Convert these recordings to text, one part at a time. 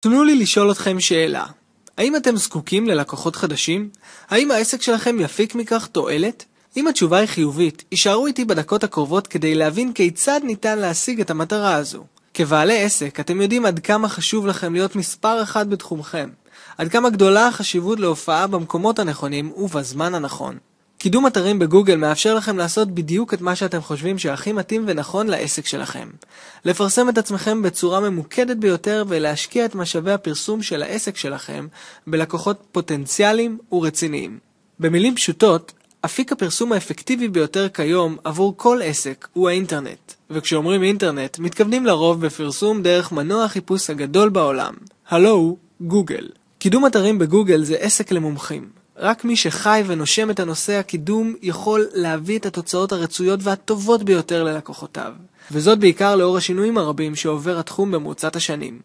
תנו לי לשאול אתכם שאלה. האם אתם זקוקים ללקוחות חדשים? האם העסק שלכם יפיק מכך תועלת? אם התשובה היא חיובית, יישארו איתי בדקות הקרובות כדי להבין כיצד ניתן להשיג את המטרה הזו. כבעלי עסק, אתם יודעים עד כמה חשוב לכם להיות מספר אחד בתחומכם. עד כמה גדולה החשיבות להופעה במקומות הנכונים ובזמן הנכון. קידום אתרים בגוגל מאפשר לכם לעשות בדיוק את מה שאתם חושבים שהכי מתאים ונכון לעסק שלכם. לפרסם את עצמכם בצורה ממוקדת ביותר ולהשקיע את משאבי הפרסום של העסק שלכם בלקוחות פוטנציאליים ורציניים. במילים פשוטות, אפיק הפרסום האפקטיבי ביותר כיום עבור כל עסק הוא האינטרנט. וכשאומרים אינטרנט, מתכוונים לרוב בפרסום דרך מנוע החיפוש הגדול בעולם. הלו, גוגל. קידום אתרים בגוגל זה עסק למומחים. רק מי שחי ונושם את הנושא הקידום יכול להביא את התוצאות הרצויות והטובות ביותר ללקוחותיו. וזאת בעיקר לאור השינויים הרבים שעובר התחום במרוצת השנים.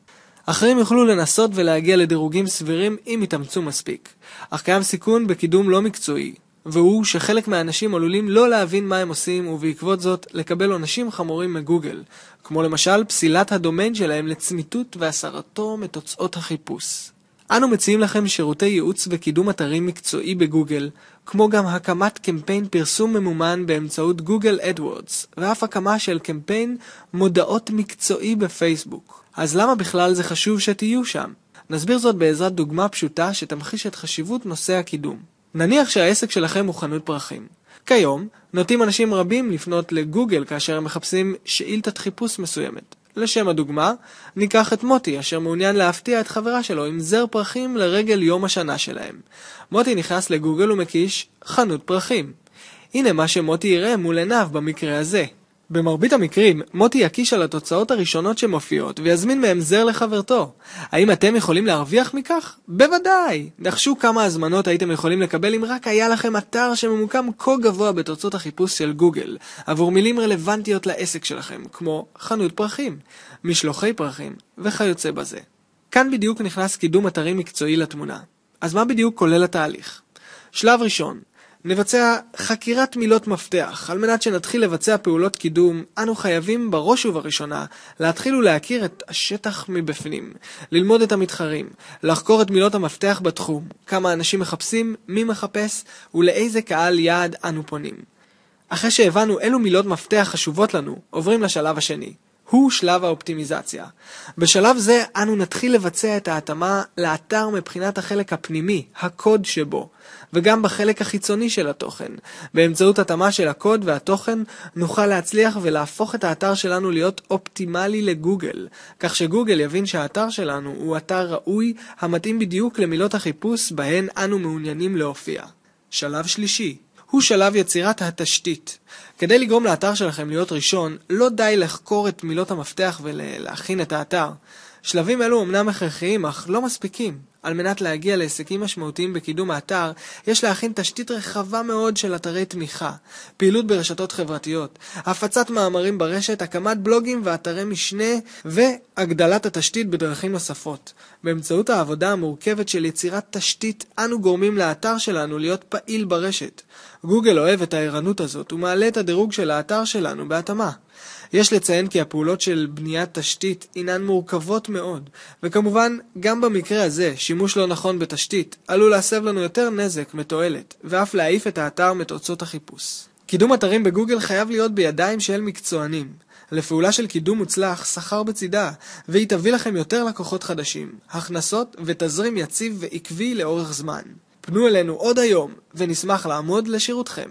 אחרים יוכלו לנסות ולהגיע לדירוגים סבירים אם יתאמצו מספיק. אך קיים סיכון בקידום לא מקצועי, והוא שחלק מהאנשים עלולים לא להבין מה הם עושים ובעקבות זאת לקבל עונשים חמורים מגוגל, כמו למשל פסילת הדומיין שלהם לצמיתות והסרתו מתוצאות החיפוש. אנו מציעים לכם שירותי ייעוץ וקידום אתרים מקצועי בגוגל, כמו גם הקמת קמפיין פרסום ממומן באמצעות גוגל אדוורדס, ואף הקמה של קמפיין מודעות מקצועי בפייסבוק. אז למה בכלל זה חשוב שתהיו שם? נסביר זאת בעזרת דוגמה פשוטה שתמחיש את חשיבות נושא הקידום. נניח שהעסק שלכם הוא חנות פרחים. כיום, נוטים אנשים רבים לפנות לגוגל כאשר הם מחפשים שאילתת חיפוש מסוימת. לשם הדוגמה, ניקח את מוטי, אשר מעוניין להפתיע את חברה שלו עם זר פרחים לרגל יום השנה שלהם. מוטי נכנס לגוגל ומקיש חנות פרחים. הנה מה שמוטי יראה מול עיניו במקרה הזה. במרבית המקרים, מוטי יקיש על התוצאות הראשונות שמופיעות ויזמין מהם זר לחברתו. האם אתם יכולים להרוויח מכך? בוודאי! נחשו כמה הזמנות הייתם יכולים לקבל אם רק היה לכם אתר שממוקם כה גבוה בתוצאות החיפוש של גוגל, עבור מילים רלוונטיות לעסק שלכם, כמו חנות פרחים, משלוחי פרחים וכיוצא בזה. כאן בדיוק נכנס קידום אתרים מקצועי לתמונה. אז מה בדיוק כולל התהליך? שלב ראשון. נבצע חקירת מילות מפתח. על מנת שנתחיל לבצע פעולות קידום, אנו חייבים בראש ובראשונה להתחיל ולהכיר את השטח מבפנים, ללמוד את המתחרים, לחקור את מילות המפתח בתחום, כמה אנשים מחפשים, מי מחפש ולאיזה קהל יעד אנו פונים. אחרי שהבנו אילו מילות מפתח חשובות לנו, עוברים לשלב השני. הוא שלב האופטימיזציה. בשלב זה אנו נתחיל לבצע את ההתאמה לאתר מבחינת החלק הפנימי, הקוד שבו, וגם בחלק החיצוני של התוכן. באמצעות התאמה של הקוד והתוכן נוכל להצליח ולהפוך את האתר שלנו להיות אופטימלי לגוגל, כך שגוגל יבין שהאתר שלנו הוא אתר ראוי המתאים בדיוק למילות החיפוש בהן אנו מעוניינים להופיע. שלב שלישי. הוא שלב יצירת התשתית. כדי לגרום לאתר שלכם להיות ראשון, לא די לחקור את מילות המפתח ולהכין את האתר. שלבים אלו אמנם הכרחיים, אך לא מספיקים. על מנת להגיע להישגים משמעותיים בקידום האתר, יש להכין תשתית רחבה מאוד של אתרי תמיכה, פעילות ברשתות חברתיות, הפצת מאמרים ברשת, הקמת בלוגים ואתרי משנה, והגדלת התשתית בדרכים נוספות. באמצעות העבודה המורכבת של יצירת תשתית, אנו גורמים לאתר שלנו להיות פעיל ברשת. גוגל אוהב את הערנות הזאת ומעלה את הדירוג של האתר שלנו בהתאמה. יש לציין כי הפעולות של בניית תשתית אינן מורכבות מאוד, וכמובן גם במקרה הזה שימוש לא נכון בתשתית עלול להסב לנו יותר נזק מתועלת, ואף להעיף את האתר מתוצאות החיפוש. קידום אתרים בגוגל חייב להיות בידיים של מקצוענים. לפעולה של קידום מוצלח שכר בצידה, והיא תביא לכם יותר לקוחות חדשים, הכנסות ותזרים יציב ועקבי לאורך זמן. פנו אלינו עוד היום ונשמח לעמוד לשירותכם.